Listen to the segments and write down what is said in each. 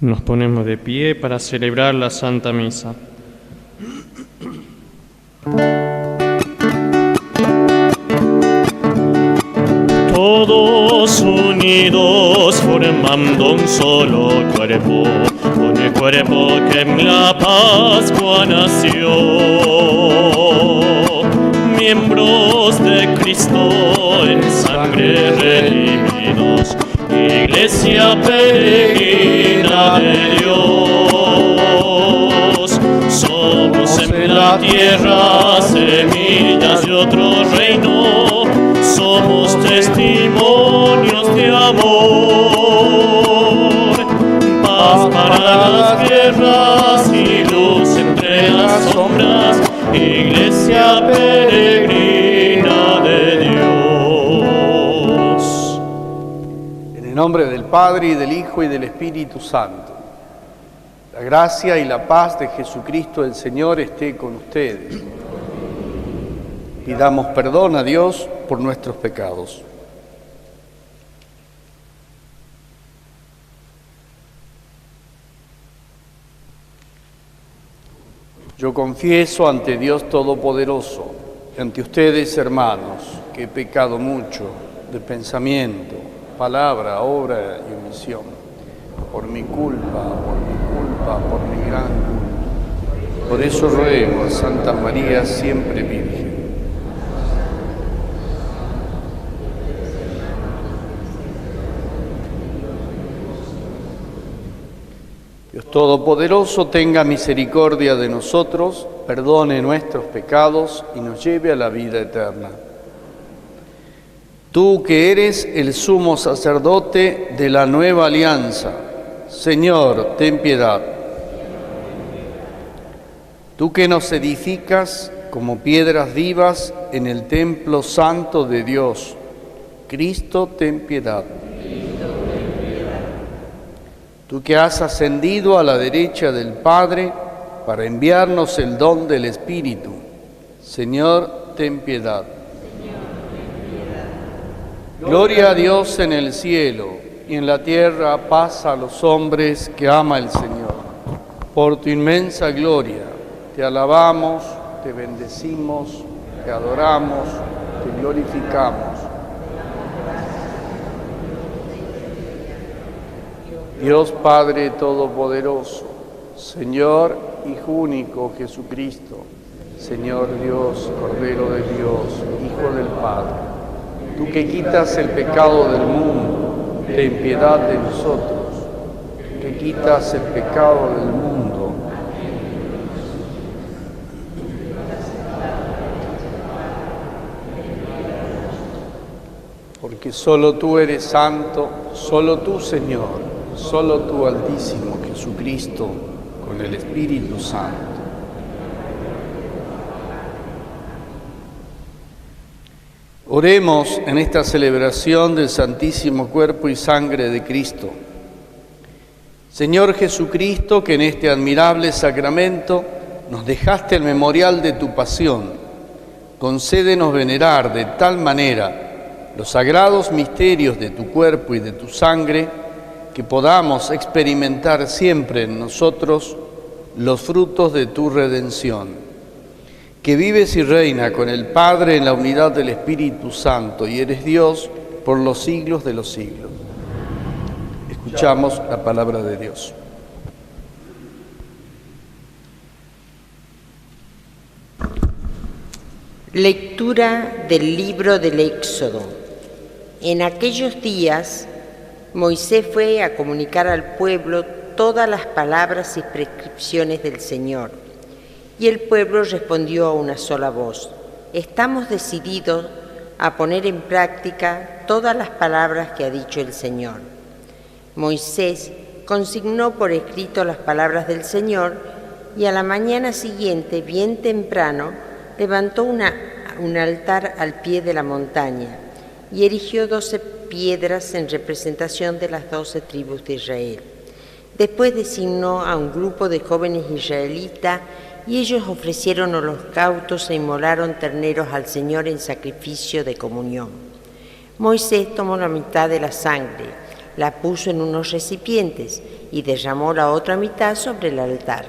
Nos ponemos de pie para celebrar la Santa Misa. Todos unidos formando un solo cuerpo, con el cuerpo que en la Pascua nació. Miembros de Cristo en sangre redimidos, Iglesia peregrina de Dios. Somos en la tierra semillas de otro reino, somos testimonios de amor. Paz para las guerras y luz entre las sombras, Iglesia peregrina de Dios. En el nombre del Padre, y del Hijo, y del Espíritu Santo. La gracia y la paz de Jesucristo el Señor esté con ustedes. Pidamos perdón a Dios por nuestros pecados. Yo confieso ante Dios Todopoderoso, y ante ustedes, hermanos, que he pecado mucho de pensamiento, palabra, obra y omisión, por mi culpa, por mi gran culpa. Por eso ruego a Santa María, siempre Virgen. Dios Todopoderoso tenga misericordia de nosotros, perdone nuestros pecados y nos lleve a la vida eterna. Tú que eres el sumo sacerdote de la nueva alianza, Señor, ten piedad. Tú que nos edificas como piedras vivas en el templo santo de Dios, Cristo, ten piedad. Tú que has ascendido a la derecha del Padre para enviarnos el don del Espíritu, Señor, ten piedad. Gloria a Dios en el cielo y en la tierra paz a los hombres que ama el Señor. Por tu inmensa gloria te alabamos, te bendecimos, te adoramos, te glorificamos. Dios Padre Todopoderoso, Señor, Hijo único Jesucristo, Señor Dios, Cordero de Dios, Hijo del Padre, tú que quitas el pecado del mundo, ten piedad de nosotros. Tú que quitas el pecado del mundo, porque solo tú eres santo, solo tú, Señor, solo tú, Altísimo Jesucristo, con el Espíritu Santo. Oremos en esta celebración del Santísimo Cuerpo y Sangre de Cristo. Señor Jesucristo, que en este admirable sacramento nos dejaste el memorial de tu pasión, concédenos venerar de tal manera los sagrados misterios de tu cuerpo y de tu sangre, que podamos experimentar siempre en nosotros los frutos de tu redención. Que vives y reina con el Padre en la unidad del Espíritu Santo y eres Dios por los siglos de los siglos. Escuchamos la palabra de Dios. Lectura del libro del Éxodo. En aquellos días, Moisés fue a comunicar al pueblo todas las palabras y prescripciones del Señor. Y el pueblo respondió a una sola voz: estamos decididos a poner en práctica todas las palabras que ha dicho el Señor. Moisés consignó por escrito las palabras del Señor y a la mañana siguiente, bien temprano, levantó un altar al pie de la montaña y erigió 12 piedras en representación de las 12 tribus de Israel. Después designó a un grupo de jóvenes israelitas y ellos ofrecieron holocaustos e inmolaron terneros al Señor en sacrificio de comunión. Moisés tomó la mitad de la sangre, la puso en unos recipientes y derramó la otra mitad sobre el altar.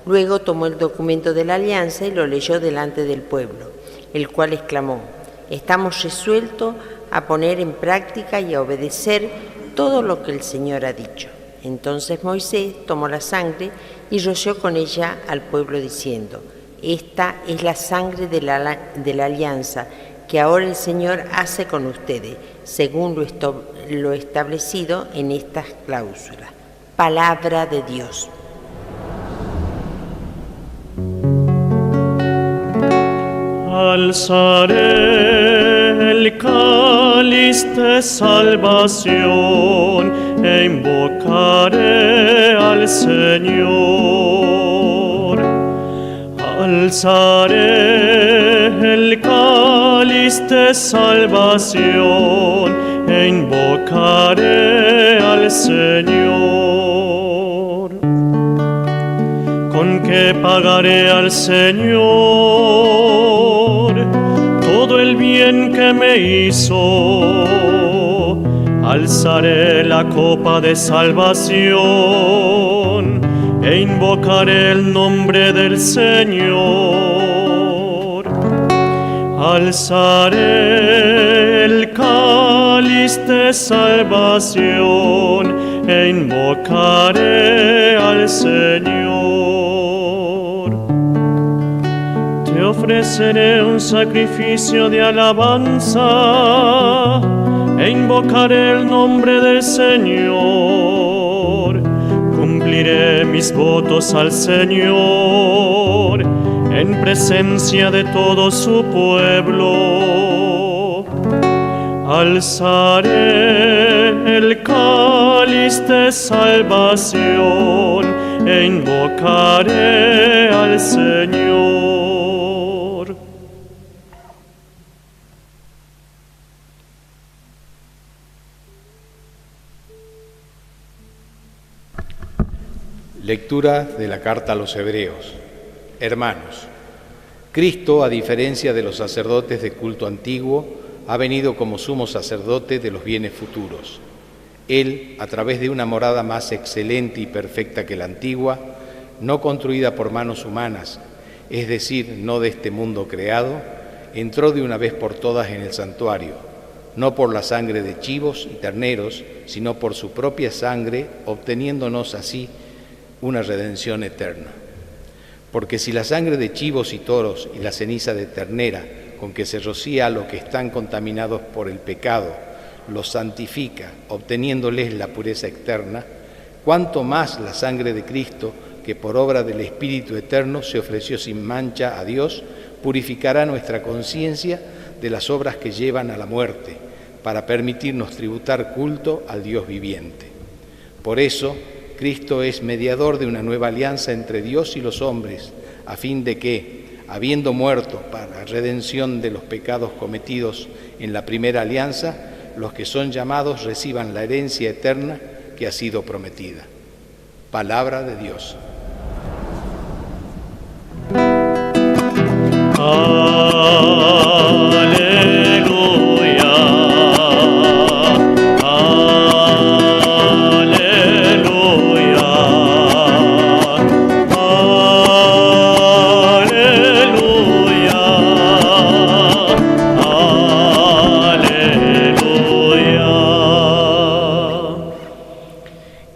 Luego tomó el documento de la alianza y lo leyó delante del pueblo, el cual exclamó: «Estamos resueltos a poner en práctica y a obedecer todo lo que el Señor ha dicho». Entonces Moisés tomó la sangre y roció con ella al pueblo diciendo: «Esta es la sangre de la alianza que ahora el Señor hace con ustedes, según lo establecido en estas cláusulas». Palabra de Dios. Alzaré el cáliz de salvación e invocaré al Señor. Alzaré el cáliz de salvación e invocaré al Señor. ¿Con qué pagaré al Señor todo el bien que me hizo? Alzaré la copa de salvación e invocaré el nombre del Señor. Alzaré el cáliz de salvación e invocaré al Señor. Te ofreceré un sacrificio de alabanza e invocaré el nombre del Señor. Cumpliré mis votos al Señor en presencia de todo su pueblo. Alzaré el cáliz de salvación e invocaré al Señor. Lectura de la carta a los Hebreos. Hermanos, Cristo, a diferencia de los sacerdotes de culto antiguo, ha venido como sumo sacerdote de los bienes futuros. Él, a través de una morada más excelente y perfecta que la antigua, no construida por manos humanas, es decir, no de este mundo creado, entró de una vez por todas en el santuario, no por la sangre de chivos y terneros, sino por su propia sangre, obteniéndonos así una redención eterna. Porque si la sangre de chivos y toros y la ceniza de ternera con que se rocía a los que están contaminados por el pecado los santifica, obteniéndoles la pureza eterna, cuánto más la sangre de Cristo, que por obra del Espíritu Eterno se ofreció sin mancha a Dios, purificará nuestra conciencia de las obras que llevan a la muerte, para permitirnos tributar culto al Dios viviente. Por eso, Cristo es mediador de una nueva alianza entre Dios y los hombres, a fin de que, habiendo muerto para redención de los pecados cometidos en la primera alianza, los que son llamados reciban la herencia eterna que ha sido prometida. Palabra de Dios.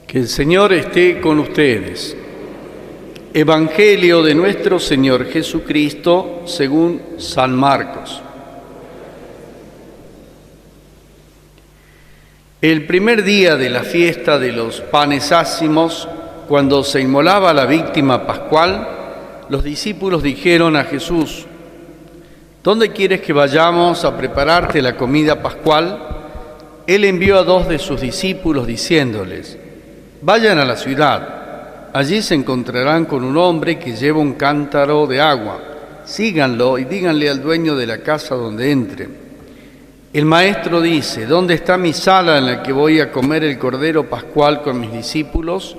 Que el Señor esté con ustedes. Evangelio de nuestro Señor Jesucristo según San Marcos. El primer día de la fiesta de los panes ácimos, cuando se inmolaba la víctima pascual, los discípulos dijeron a Jesús: ¿Dónde quieres que vayamos a prepararte la comida pascual? Él envió a 2 de sus discípulos diciéndoles: Vayan a la ciudad, allí se encontrarán con un hombre que lleva un cántaro de agua. Síganlo y díganle al dueño de la casa donde entren: El maestro dice, ¿dónde está mi sala en la que voy a comer el cordero pascual con mis discípulos?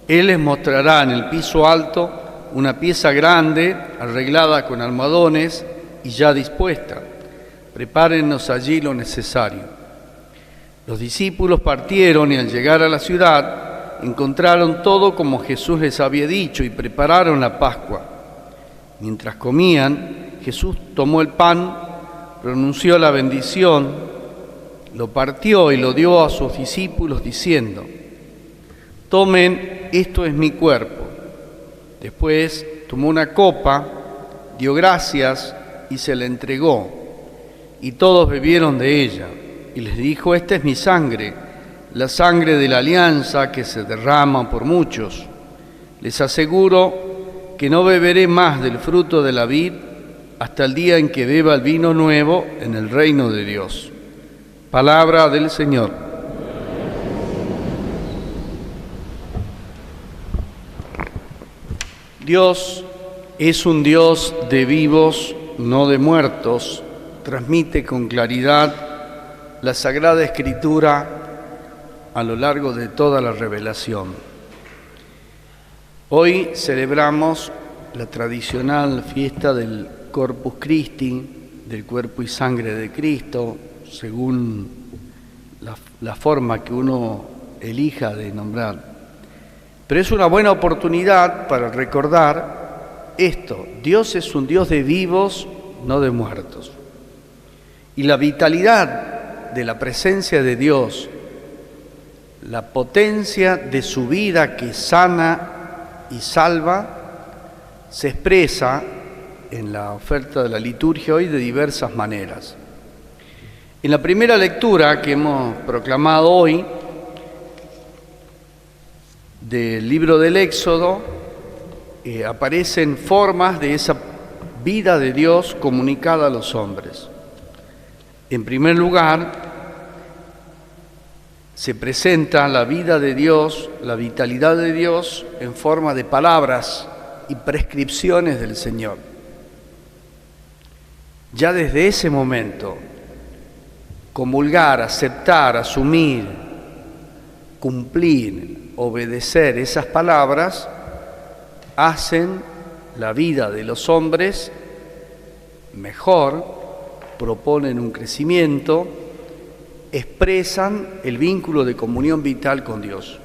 Él les mostrará en el piso alto una pieza grande, arreglada con almohadones y ya dispuesta. Prepárennos allí lo necesario. Los discípulos partieron y al llegar a la ciudad encontraron todo como Jesús les había dicho y prepararon la Pascua. Mientras comían, Jesús tomó el pan, pronunció la bendición, lo partió y lo dio a sus discípulos diciendo: tomen, esto es mi cuerpo. Después tomó una copa, dio gracias y se la entregó, y todos bebieron de ella. Y les dijo: esta es mi sangre, la sangre de la alianza que se derrama por muchos. Les aseguro que no beberé más del fruto de la vid hasta el día en que beba el vino nuevo en el reino de Dios. Palabra del Señor. Dios es un Dios de vivos, no de muertos. Transmite con claridad la Sagrada Escritura a lo largo de toda la revelación. Hoy celebramos la tradicional fiesta del Corpus Christi, del cuerpo y sangre de Cristo, según la forma que uno elija de nombrar. Pero es una buena oportunidad para recordar esto: Dios es un Dios de vivos, no de muertos. Y la vitalidad de la presencia de Dios, la potencia de su vida que sana y salva, se expresa en la oferta de la liturgia hoy de diversas maneras. En la primera lectura que hemos proclamado hoy del libro del Éxodo, aparecen formas de esa vida de Dios comunicada a los hombres. En primer lugar, se presenta la vida de Dios, la vitalidad de Dios en forma de palabras y prescripciones del Señor. Ya desde ese momento, comulgar, aceptar, asumir, cumplir, obedecer esas palabras hacen la vida de los hombres mejor, proponen un crecimiento, expresan el vínculo de comunión vital con Dios.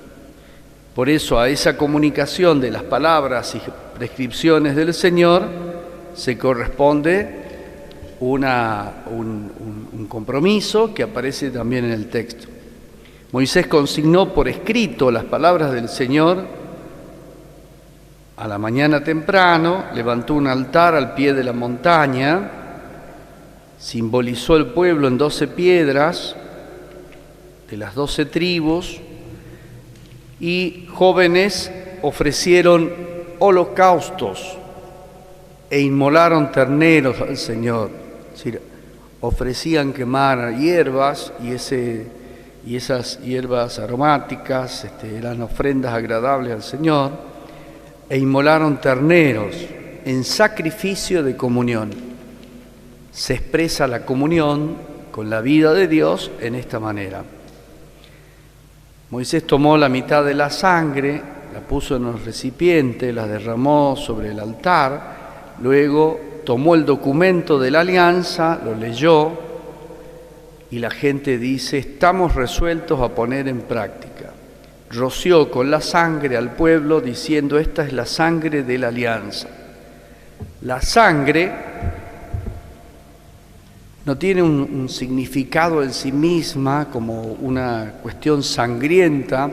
Por eso a esa comunicación de las palabras y prescripciones del Señor se corresponde un compromiso que aparece también en el texto. Moisés consignó por escrito las palabras del Señor. A la mañana temprano levantó un altar al pie de la montaña, simbolizó el pueblo en 12 piedras de las 12 tribus, y jóvenes ofrecieron holocaustos e inmolaron terneros al Señor. Es decir, ofrecían quemar hierbas y esas hierbas aromáticas eran ofrendas agradables al Señor, e inmolaron terneros en sacrificio de comunión. Se expresa la comunión con la vida de Dios en esta manera. Moisés tomó la mitad de la sangre, la puso en un recipiente, la derramó sobre el altar, luego tomó el documento de la alianza, lo leyó, y la gente dice: estamos resueltos a poner en práctica. Roció con la sangre al pueblo diciendo: esta es la sangre de la alianza. La sangre no tiene un significado en sí misma como una cuestión sangrienta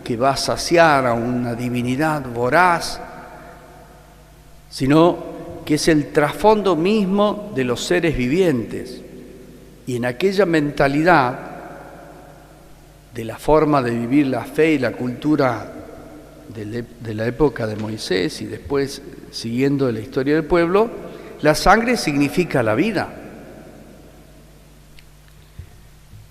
que va a saciar a una divinidad voraz, sino que es el trasfondo mismo de los seres vivientes. Y en aquella mentalidad de la forma de vivir la fe y la cultura de la época de Moisés y después siguiendo la historia del pueblo, la sangre significa la vida.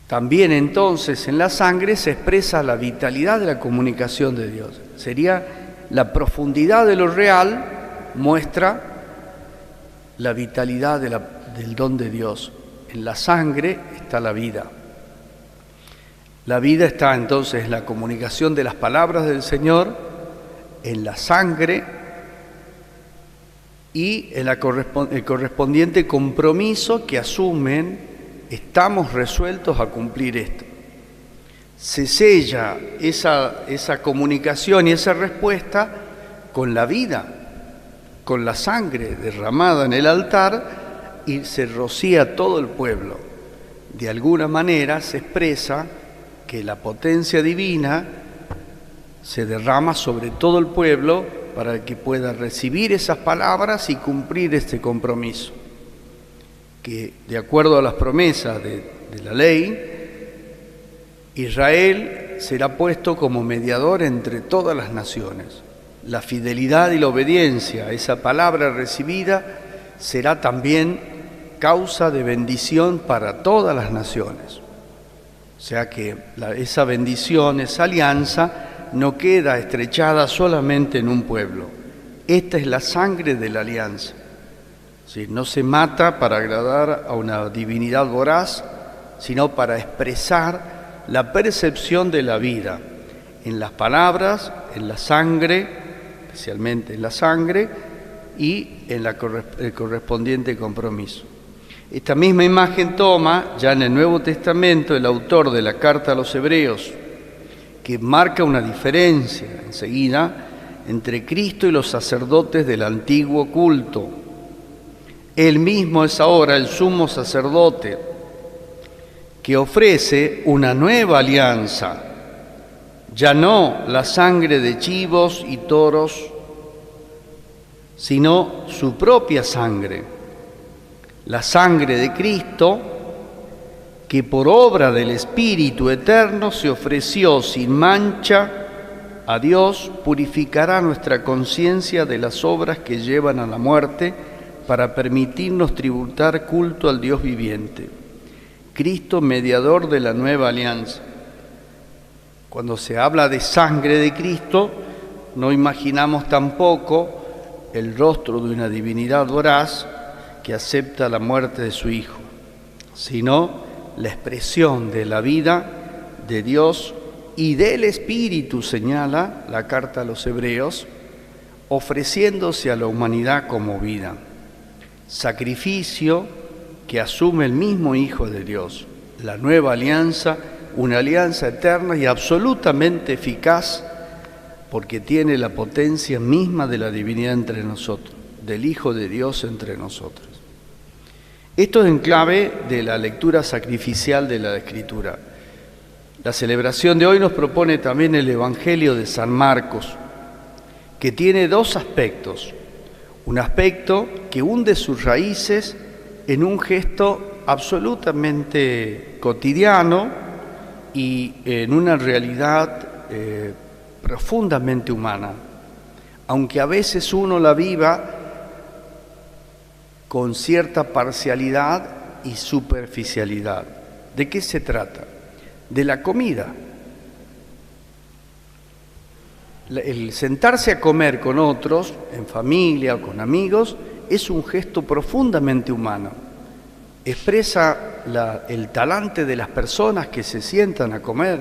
También entonces en la sangre se expresa la vitalidad de la comunicación de Dios. Sería la profundidad de lo real, muestra la vitalidad del don de Dios. En la sangre está la vida. La vida está entonces en la comunicación de las palabras del Señor, en la sangre y en el correspondiente compromiso que asumen: estamos resueltos a cumplir esto. se sella esa comunicación y esa respuesta con la vida, con la sangre derramada en el altar, y se rocía a todo el pueblo. De alguna manera se expresa que la potencia divina se derrama sobre todo el pueblo para que pueda recibir esas palabras y cumplir este compromiso, que de acuerdo a las promesas de la ley, Israel será puesto como mediador entre todas las naciones. La fidelidad y la obediencia a esa palabra recibida será también causa de bendición para todas las naciones. O sea que esa bendición, esa alianza, no queda estrechada solamente en un pueblo. Esta es la sangre de la alianza. ¿Sí? No se mata para agradar a una divinidad voraz, sino para expresar la percepción de la vida en las palabras, en la sangre, especialmente en la sangre, y en el correspondiente compromiso. Esta misma imagen toma ya en el Nuevo Testamento el autor de la carta a los Hebreos, que marca una diferencia enseguida entre Cristo y los sacerdotes del antiguo culto. Él mismo es ahora el sumo sacerdote que ofrece una nueva alianza, ya no la sangre de chivos y toros, sino su propia sangre, la sangre de Cristo, que por obra del Espíritu Eterno se ofreció sin mancha a Dios, purificará nuestra conciencia de las obras que llevan a la muerte para permitirnos tributar culto al Dios viviente. Cristo, mediador de la nueva alianza. Cuando se habla de sangre de Cristo, no imaginamos tampoco el rostro de una divinidad voraz que acepta la muerte de su Hijo, sino la expresión de la vida de Dios y del Espíritu, señala la carta a los Hebreos, ofreciéndose a la humanidad como vida, sacrificio que asume el mismo Hijo de Dios. La nueva alianza, una alianza eterna y absolutamente eficaz, porque tiene la potencia misma de la divinidad entre nosotros, del Hijo de Dios entre nosotros. Esto es en clave de la lectura sacrificial de la Escritura. La celebración de hoy nos propone también el Evangelio de San Marcos, que tiene dos aspectos. Un aspecto que hunde sus raíces en un gesto absolutamente cotidiano y en una realidad profundamente humana, aunque a veces uno la viva con cierta parcialidad y superficialidad. ¿De qué se trata? De la comida. El sentarse a comer con otros, en familia o con amigos, es un gesto profundamente humano. Expresa el talante de las personas que se sientan a comer,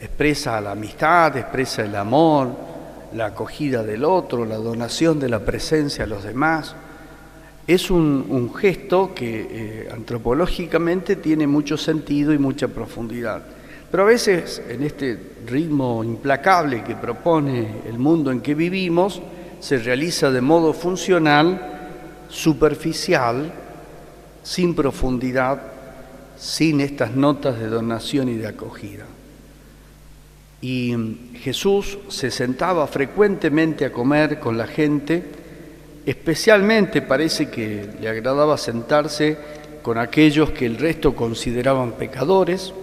expresa la amistad, expresa el amor, la acogida del otro, la donación de la presencia a los demás. Es un gesto que antropológicamente tiene mucho sentido y mucha profundidad. Pero a veces, en este ritmo implacable que propone el mundo en que vivimos, se realiza de modo funcional, superficial, sin profundidad, sin estas notas de donación y de acogida. Y Jesús se sentaba frecuentemente a comer con la gente, especialmente parece que le agradaba sentarse con aquellos que el resto consideraban pecadores.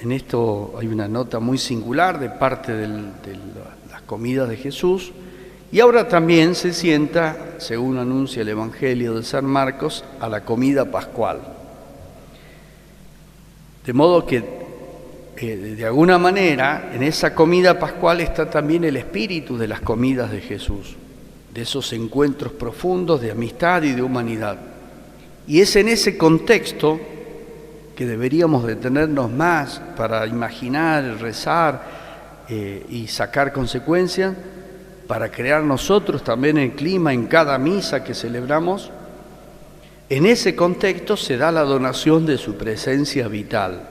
En esto hay una nota muy singular de parte de las comidas de Jesús. Y ahora también se sienta, según anuncia el Evangelio de San Marcos, a la comida pascual. De modo que, de alguna manera, en esa comida pascual está también el espíritu de las comidas de Jesús, de esos encuentros profundos de amistad y de humanidad. Y es en ese contexto que deberíamos detenernos más para imaginar, rezar y sacar consecuencias, para crear nosotros también el clima en cada misa que celebramos. En ese contexto se da la donación de su presencia vital,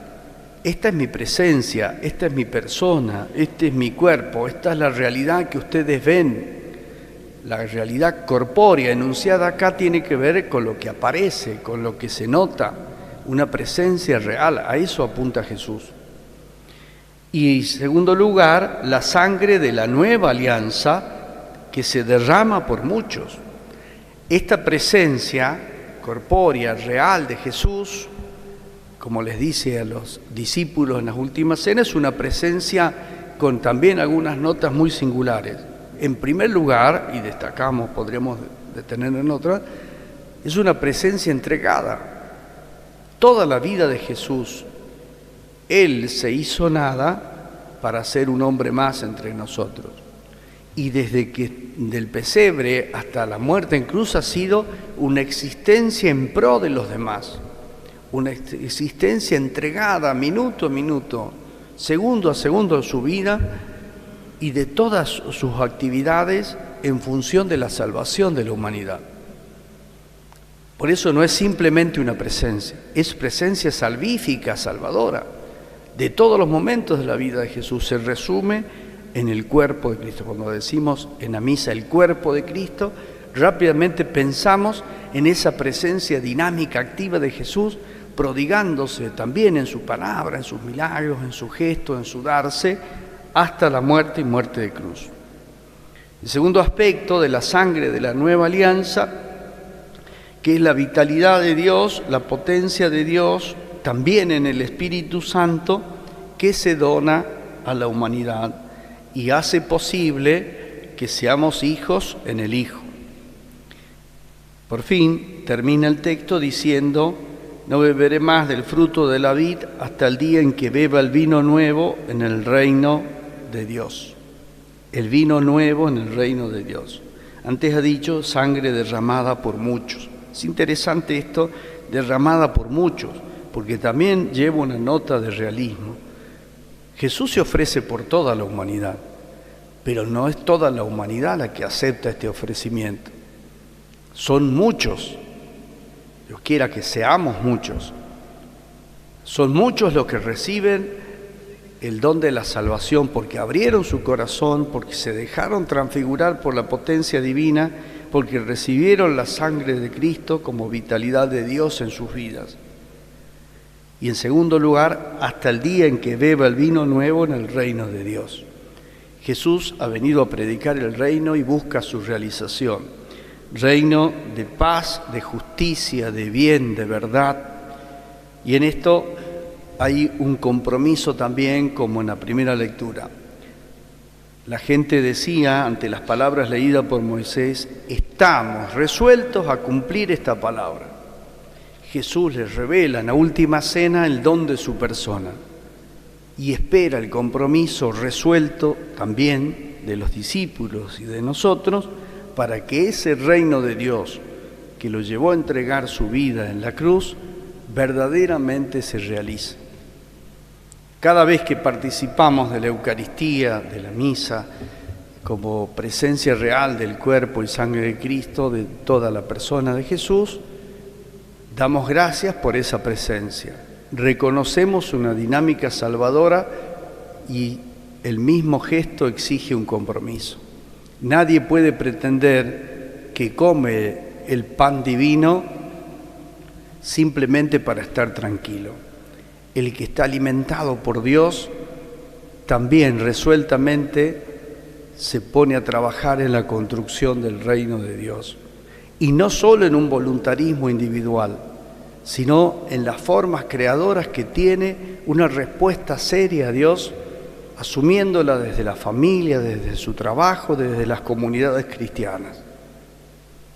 esta es mi presencia, esta es mi persona, este es mi cuerpo, esta es la realidad que ustedes ven. La realidad corpórea enunciada acá tiene que ver con lo que aparece, con lo que se nota, una presencia real. A eso apunta Jesús. Y en segundo lugar, la sangre de la nueva alianza que se derrama por muchos. Esta presencia corpórea, real de Jesús, como les dice a los discípulos en las últimas cenas, es una presencia con también algunas notas muy singulares. En primer lugar, y destacamos, podríamos detener en otra, es una presencia entregada. Toda la vida de Jesús, Él se hizo nada para ser un hombre más entre nosotros. Y desde que del pesebre hasta la muerte en cruz ha sido una existencia en pro de los demás, una existencia entregada minuto a minuto, segundo a segundo de su vida y de todas sus actividades en función de la salvación de la humanidad. Por eso no es simplemente una presencia, es presencia salvífica, salvadora. De todos los momentos de la vida de Jesús se resume en el cuerpo de Cristo. Cuando decimos en la misa el cuerpo de Cristo, rápidamente pensamos en esa presencia dinámica, activa de Jesús, prodigándose también en su palabra, en sus milagros, en su gesto, en su darse, hasta la muerte y muerte de cruz. El segundo aspecto de la sangre de la nueva alianza, que es la vitalidad de Dios, la potencia de Dios, también en el Espíritu Santo, que se dona a la humanidad y hace posible que seamos hijos en el Hijo. Por fin termina el texto diciendo: no beberé más del fruto de la vid hasta el día en que beba el vino nuevo en el reino de Dios. El vino nuevo en el reino de Dios. Antes ha dicho sangre derramada por muchos. Es interesante esto, derramada por muchos, porque también lleva una nota de realismo. Jesús se ofrece por toda la humanidad, pero no es toda la humanidad la que acepta este ofrecimiento. Son muchos. Dios quiera que seamos muchos. Son muchos los que reciben el don de la salvación porque abrieron su corazón, porque se dejaron transfigurar por la potencia divina, porque recibieron la sangre de Cristo como vitalidad de Dios en sus vidas. Y en segundo lugar, hasta el día en que beba el vino nuevo en el reino de Dios. Jesús ha venido a predicar el reino y busca su realización. Reino de paz, de justicia, de bien, de verdad. Y en esto hay un compromiso también, como en la primera lectura. La gente decía, ante las palabras leídas por Moisés, estamos resueltos a cumplir esta palabra. Jesús les revela en la última cena el don de su persona y espera el compromiso resuelto también de los discípulos y de nosotros para que ese reino de Dios que lo llevó a entregar su vida en la cruz verdaderamente se realice. Cada vez que participamos de la Eucaristía, de la misa, como presencia real del cuerpo y sangre de Cristo, de toda la persona de Jesús, damos gracias por esa presencia. Reconocemos una dinámica salvadora y el mismo gesto exige un compromiso. Nadie puede pretender que come el pan divino simplemente para estar tranquilo. El que está alimentado por Dios también resueltamente se pone a trabajar en la construcción del reino de Dios. Y no solo en un voluntarismo individual, sino en las formas creadoras que tiene una respuesta seria a Dios, asumiéndola desde la familia, desde su trabajo, desde las comunidades cristianas.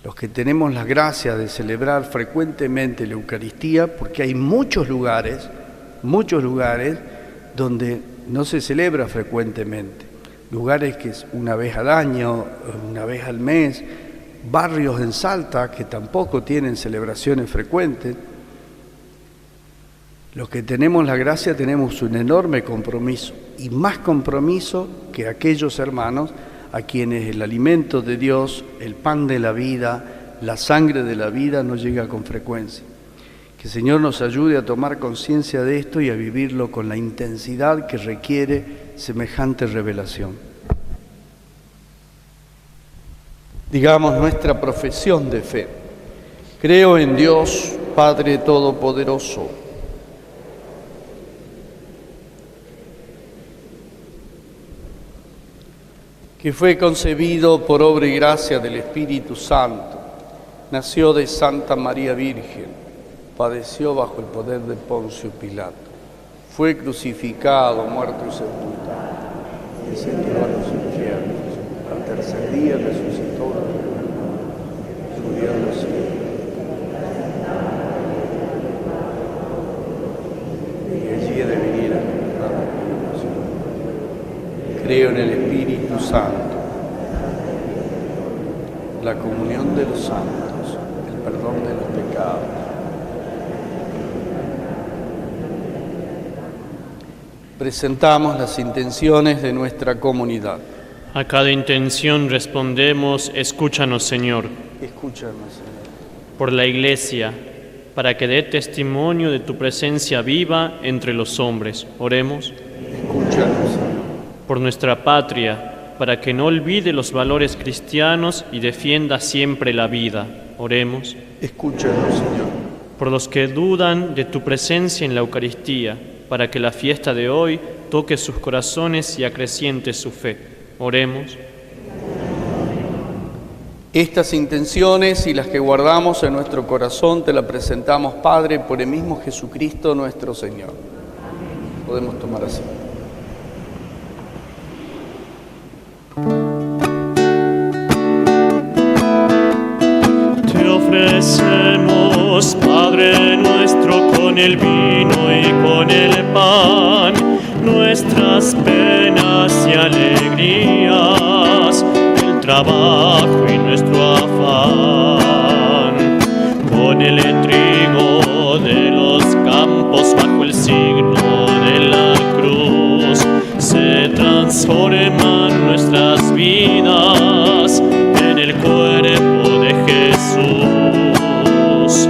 Los que tenemos la gracia de celebrar frecuentemente la Eucaristía, porque hay muchos lugares donde no se celebra frecuentemente, lugares que es una vez al año, una vez al mes, barrios en Salta que tampoco tienen celebraciones frecuentes. Los que tenemos la gracia tenemos un enorme compromiso, y más compromiso que aquellos hermanos a quienes el alimento de Dios, el pan de la vida, la sangre de la vida no llega con frecuencia. Que el Señor nos ayude a tomar conciencia de esto y a vivirlo con la intensidad que requiere semejante revelación. Digamos nuestra profesión de fe. Creo en Dios, Padre Todopoderoso, que fue concebido por obra y gracia del Espíritu Santo, nació de Santa María Virgen, padeció bajo el poder de Poncio Pilato, fue crucificado, muerto y sepultado, descendió a los infiernos, al tercer día resucitó, subió a los cielos, y allí ha de venir a juzgar a los vivos. Creo en el Espíritu Santo, la comunión de los santos, el perdón de los pecados. Presentamos las intenciones de nuestra comunidad. A cada intención respondemos, escúchanos, Señor. Escúchanos, Señor. Por la Iglesia, para que dé testimonio de tu presencia viva entre los hombres. Oremos. Escúchanos, Señor. Por nuestra patria, para que no olvide los valores cristianos y defienda siempre la vida. Oremos. Escúchanos, Señor. Por los que dudan de tu presencia en la Eucaristía, para que la fiesta de hoy toque sus corazones y acreciente su fe. Oremos. Estas intenciones y las que guardamos en nuestro corazón te las presentamos, Padre, por el mismo Jesucristo nuestro Señor. Podemos tomar asiento. Te ofrecemos, Padre nuestro, con el vino y con el pan, nuestras penas y alegrías, el trabajo y nuestro afán, con el trigo de los campos bajo el signo de la cruz, se transforman nuestras vidas en el cuerpo de Jesús.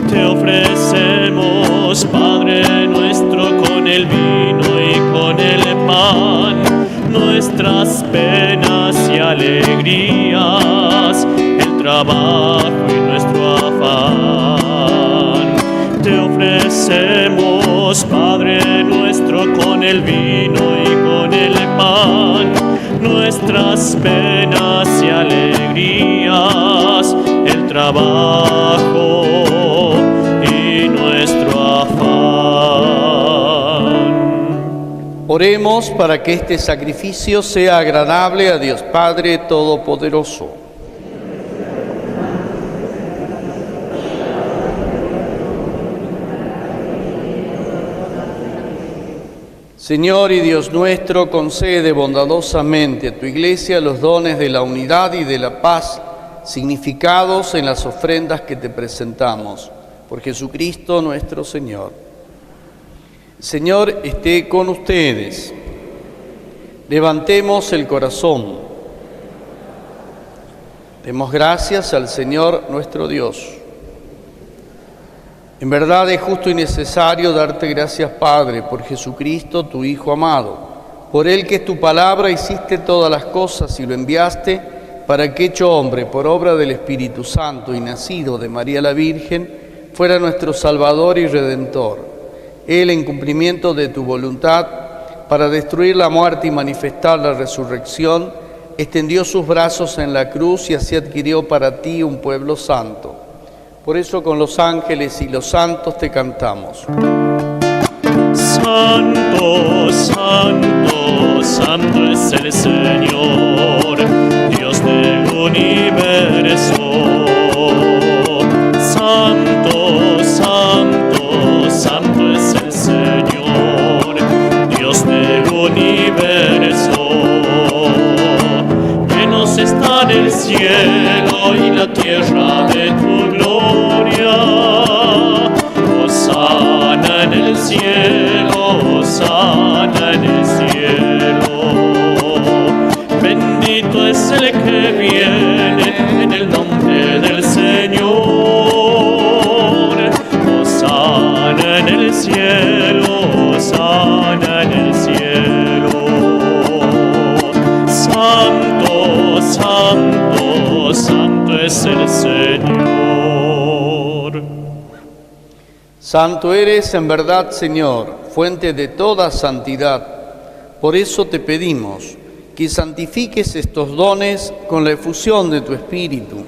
Te ofrecemos, Padre nuestro, con el vino y con el pan, nuestras penas y alegrías, el trabajo y nuestro afán. Te ofrecemos, Padre nuestro, con el vino y con el pan, nuestras penas y alegrías, el trabajo y nuestro afán. Oremos para que este sacrificio sea agradable a Dios Padre Todopoderoso. Señor y Dios nuestro, concede bondadosamente a tu Iglesia los dones de la unidad y de la paz, significados en las ofrendas que te presentamos. Por Jesucristo nuestro Señor. El Señor esté con ustedes. Levantemos el corazón. Demos gracias al Señor nuestro Dios. En verdad es justo y necesario darte gracias, Padre, por Jesucristo, tu Hijo amado. Por Él, que es tu palabra, hiciste todas las cosas y lo enviaste para que, hecho hombre por obra del Espíritu Santo y nacido de María la Virgen, fuera nuestro Salvador y Redentor. Él, en cumplimiento de tu voluntad, para destruir la muerte y manifestar la resurrección, extendió sus brazos en la cruz y así adquirió para ti un pueblo santo. Por eso con los ángeles y los santos te cantamos. Santo, santo, santo es el Señor, Dios del universo. Santo, santo, santo es el Señor, Dios del universo. Llenos están el cielo y la tierra de tu gloria. Hosana en el cielo, hosana en el cielo. Bendito es el que viene en el nombre del Señor. Hosana santo, santo es el Señor. Santo eres en verdad, Señor, fuente de toda santidad. Por eso te pedimos que santifiques estos dones con la efusión de tu Espíritu,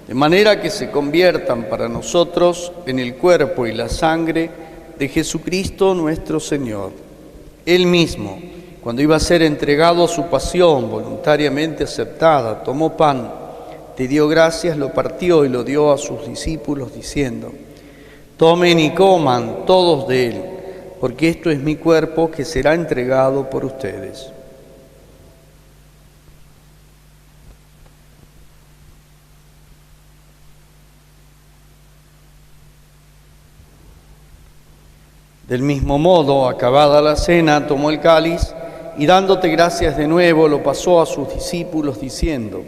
de manera que se conviertan para nosotros en el cuerpo y la sangre de Jesucristo nuestro Señor. Él mismo, cuando iba a ser entregado a su pasión voluntariamente aceptada, tomó pan, te dio gracias, lo partió y lo dio a sus discípulos diciendo: tomen y coman todos de él, porque esto es mi cuerpo que será entregado por ustedes. Del mismo modo, acabada la cena, tomó el cáliz y dándote gracias de nuevo, lo pasó a sus discípulos diciendo: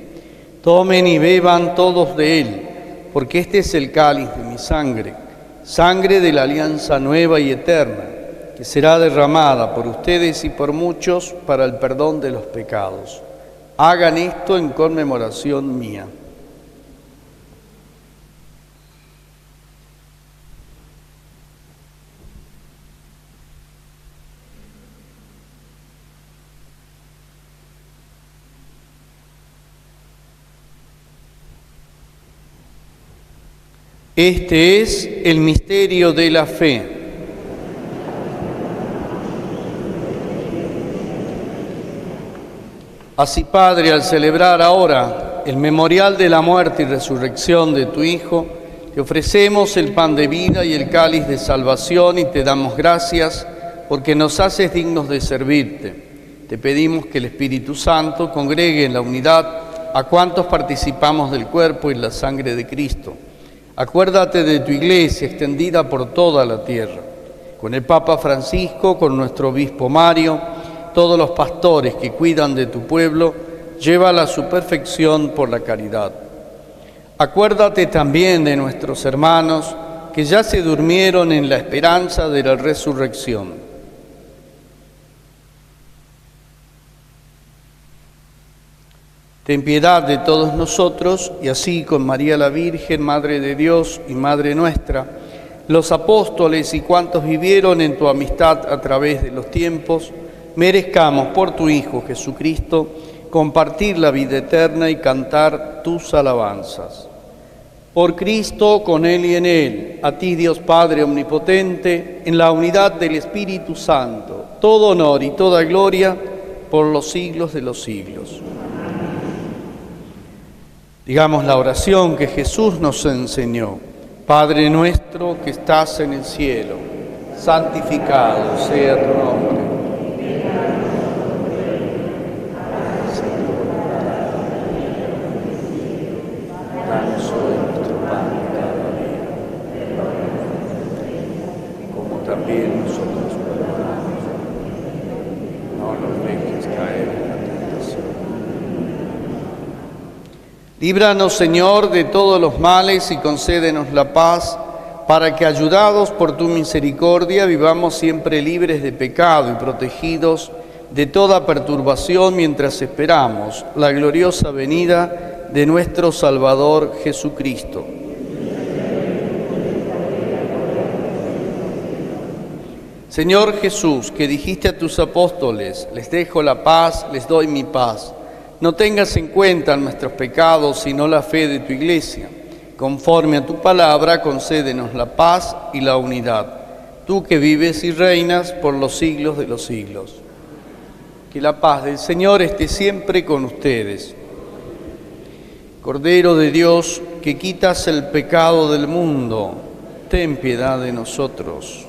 tomen y beban todos de él, porque este es el cáliz de mi sangre, sangre de la alianza nueva y eterna, que será derramada por ustedes y por muchos para el perdón de los pecados. Hagan esto en conmemoración mía. Este es el misterio de la fe. Así, Padre, al celebrar ahora el memorial de la muerte y resurrección de tu Hijo, te ofrecemos el pan de vida y el cáliz de salvación y te damos gracias porque nos haces dignos de servirte. Te pedimos que el Espíritu Santo congregue en la unidad a cuantos participamos del cuerpo y la sangre de Cristo. Acuérdate de tu Iglesia extendida por toda la tierra, con el Papa Francisco, con nuestro Obispo Mario, todos los pastores que cuidan de tu pueblo, llévala a su perfección por la caridad. Acuérdate también de nuestros hermanos que ya se durmieron en la esperanza de la resurrección. Ten piedad de todos nosotros, y así con María la Virgen, Madre de Dios y Madre nuestra, los apóstoles y cuantos vivieron en tu amistad a través de los tiempos, merezcamos por tu Hijo Jesucristo compartir la vida eterna y cantar tus alabanzas. Por Cristo, con Él y en Él, a ti Dios Padre Omnipotente, en la unidad del Espíritu Santo, todo honor y toda gloria por los siglos de los siglos. Digamos la oración que Jesús nos enseñó. Padre nuestro que estás en el cielo, santificado sea tu nombre. Danos hoy nuestro pan de cada día. Como también nosotros perdonamos. No nos dejes caer en la tentación. Líbranos, Señor, de todos los males y concédenos la paz, para que, ayudados por tu misericordia, vivamos siempre libres de pecado y protegidos de toda perturbación mientras esperamos la gloriosa venida de nuestro Salvador Jesucristo. Señor Jesús, que dijiste a tus apóstoles: les dejo la paz, les doy mi paz. No tengas en cuenta nuestros pecados, sino la fe de tu Iglesia. Conforme a tu palabra, concédenos la paz y la unidad. Tú que vives y reinas por los siglos de los siglos. Que la paz del Señor esté siempre con ustedes. Cordero de Dios, que quitas el pecado del mundo, ten piedad de nosotros.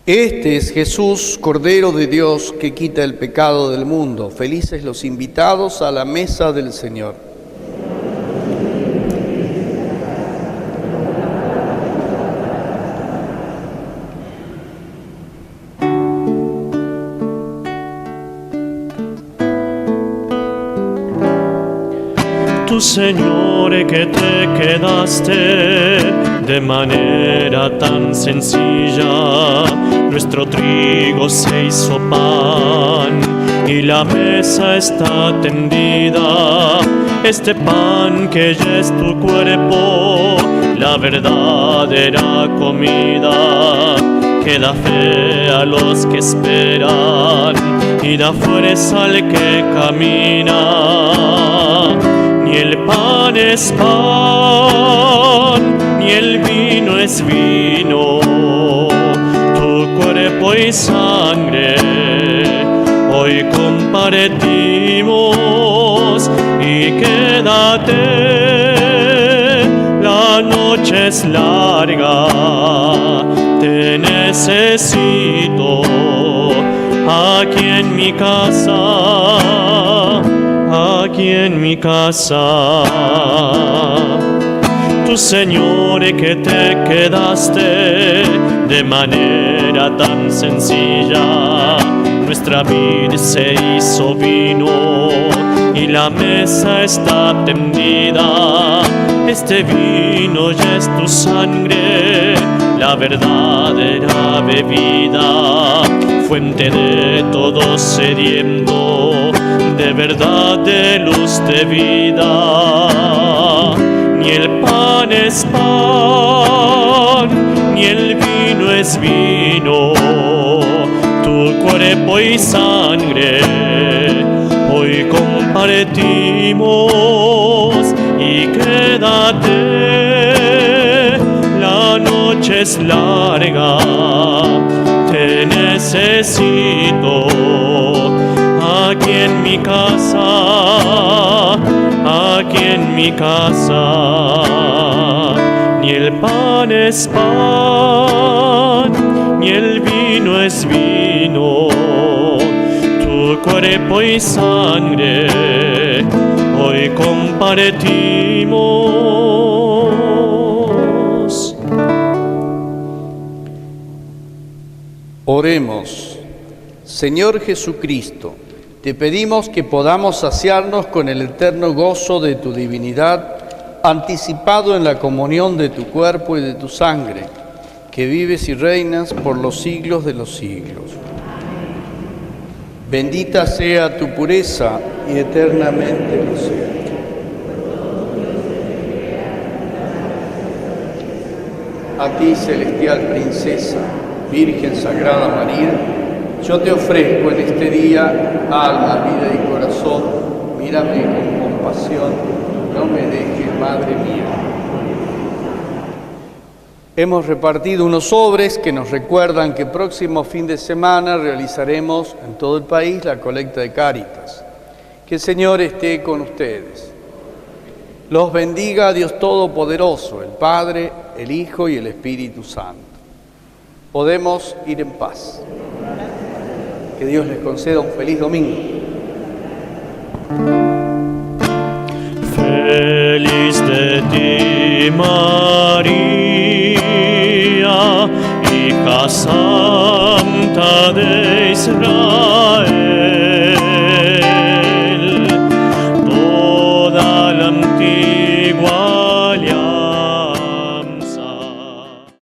Este es Jesús, Cordero de Dios, que quita el pecado del mundo. Felices los invitados a la mesa del Señor. Tú, Señor, que te quedaste de manera tan sencilla, nuestro trigo se hizo pan y la mesa está tendida. Este pan que ya es tu cuerpo, la verdadera comida, que da fe a los que esperan y da fuerza al que camina. Ni el pan es pan, ni el vino es vino, tu cuerpo y sangre hoy compartimos. Y quédate, la noche es larga, te necesito aquí en mi casa, aquí en mi casa. Tú, Señor, que te quedaste de manera tan sencilla, nuestra vida se hizo vino y la mesa está tendida. Este vino ya es tu sangre, la verdadera bebida, fuente de todo sediento, de verdad, de luz, de vida. Ni el pan es pan, ni el vino es vino, tu cuerpo y sangre hoy compartimos. Y quédate, la noche es larga, te necesito aquí en mi casa, aquí en mi casa. Ni el pan es pan, ni el vino es vino, tu cuerpo y sangre hoy compartimos. Oremos. Señor Jesucristo, te pedimos que podamos saciarnos con el eterno gozo de tu divinidad, anticipado en la comunión de tu cuerpo y de tu sangre, que vives y reinas por los siglos de los siglos. Bendita sea tu pureza y eternamente lo sea. A ti, celestial princesa, Virgen Sagrada María, yo te ofrezco en este día alma, vida y corazón. Mírame con compasión, no me dejes, Madre mía. Hemos repartido unos sobres que nos recuerdan que próximo fin de semana realizaremos en todo el país la colecta de Cáritas. Que el Señor esté con ustedes. Los bendiga Dios Todopoderoso, el Padre, el Hijo y el Espíritu Santo. Podemos ir en paz. Que Dios les conceda un feliz domingo. Feliz de ti, María, hija santa de Israel.